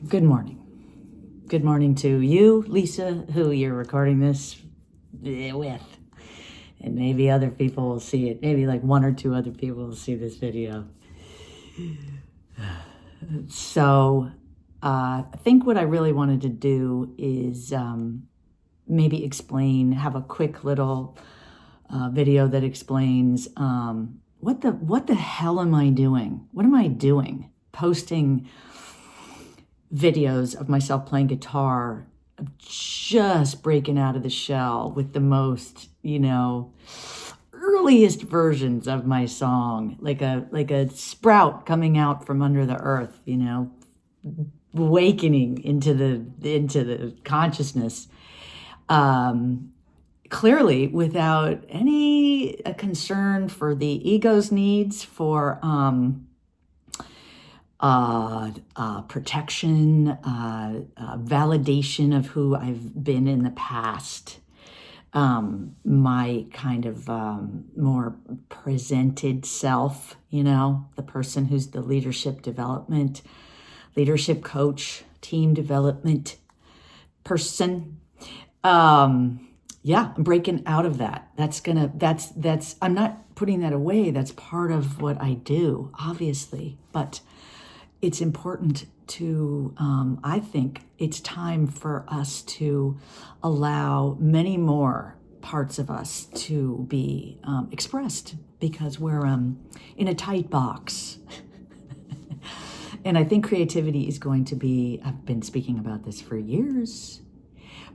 Good morning. Good morning to you, Lisa, who you're recording this with. And maybe other people will see it. Maybe like one or two other people will see this video. So I think what I really wanted to do is maybe have a quick little video that explains what the hell am I doing? What am I doing? Posting videos of myself playing guitar, of just breaking out of the shell with the most, earliest versions of my song, like a sprout coming out from under the earth, awakening into the consciousness. Clearly without any concern for the ego's needs for protection, validation of who I've been in the past, my kind of more presented self, the person who's the leadership coach, team development person. I'm breaking out of that. I'm not putting that away. That's part of what I do, obviously, but it's important to, I think it's time for us to allow many more parts of us to be expressed, because we're in a tight box. And I think creativity is going to be, I've been speaking about this for years,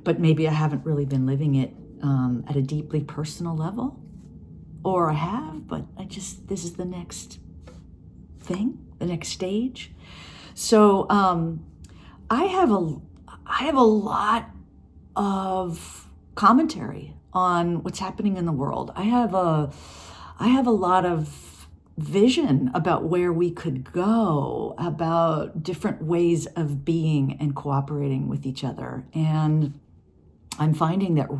but maybe I haven't really been living it at a deeply personal level, or I have, but this is the next thing, the next stage. So I have a lot of commentary on what's happening in the world. I have a lot of vision about where we could go, about different ways of being and cooperating with each other. And I'm finding that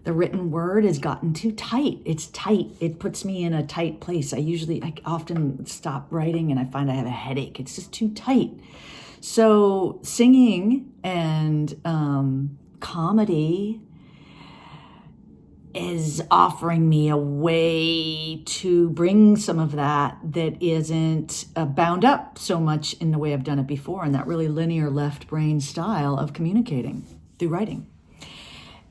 the written word has gotten too tight. It's tight. It puts me in a tight place. I often stop writing and I find I have a headache. It's just too tight. So singing and comedy is offering me a way to bring some of that isn't bound up so much in the way I've done it before, in that really linear left brain style of communicating through writing.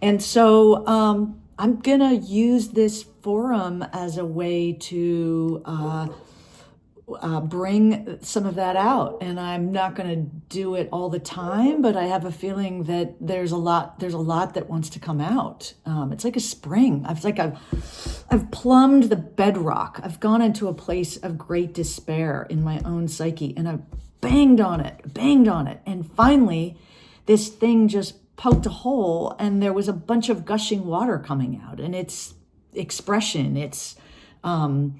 And so I'm going to use this forum as a way to bring some of that out. And I'm not going to do it all the time, but I have a feeling that there's a lot that wants to come out. It's like a spring. I've plumbed the bedrock. I've gone into a place of great despair in my own psyche, and I've banged on it. And finally, this thing just poked a hole, and there was a bunch of gushing water coming out, and it's expression. It's a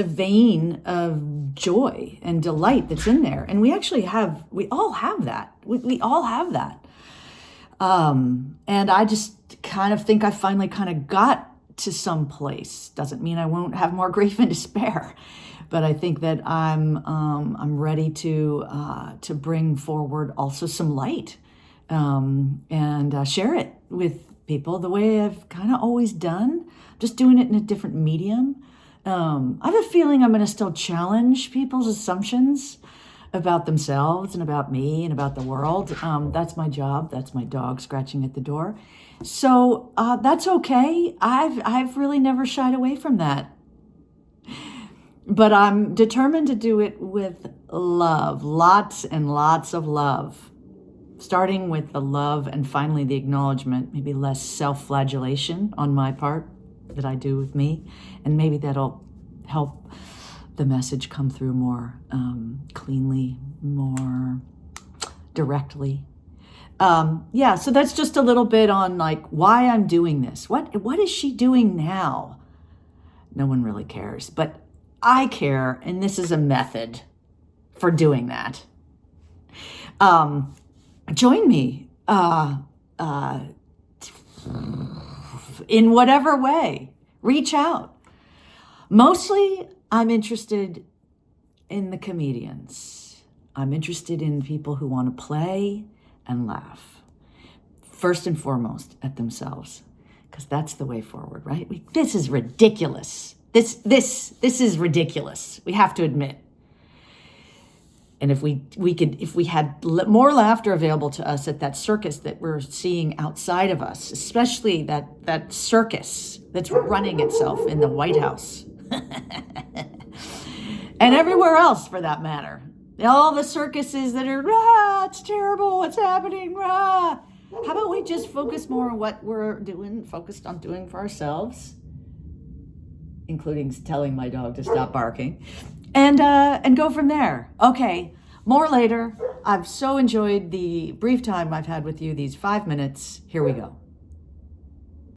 vein of joy and delight that's in there, and we all have that. We all have that. And I just kind of think I finally kind of got to some place. Doesn't mean I won't have more grief and despair, but I think that I'm ready to bring forward also some light. And share it with people the way I've kind of always done, just doing it in a different medium. I have a feeling I'm going to still challenge people's assumptions about themselves and about me and about the world. That's my job. That's my dog scratching at the door. So that's okay. I've really never shied away from that. But I'm determined to do it with love, lots and lots of love. Starting with the love and finally the acknowledgement, maybe less self-flagellation on my part that I do with me. And maybe that'll help the message come through more cleanly, more directly. So that's just a little bit on why I'm doing this. What is she doing now? No one really cares, but I care, and this is a method for doing that. Join me in whatever way. Reach out. Mostly, I'm interested in the comedians. I'm interested in people who want to play and laugh. First and foremost at themselves, because that's the way forward, right? This is ridiculous. This is ridiculous. We have to admit. And if we had more laughter available to us at that circus that we're seeing outside of us, especially that circus that's running itself in the White House and everywhere else for that matter. All the circuses that are, it's terrible, what's happening, How about we just focus more on what we're focused on doing for ourselves, including telling my dog to stop barking, and go from there. Okay, more later. I've so enjoyed the brief time I've had with you, these 5 minutes. Here we go.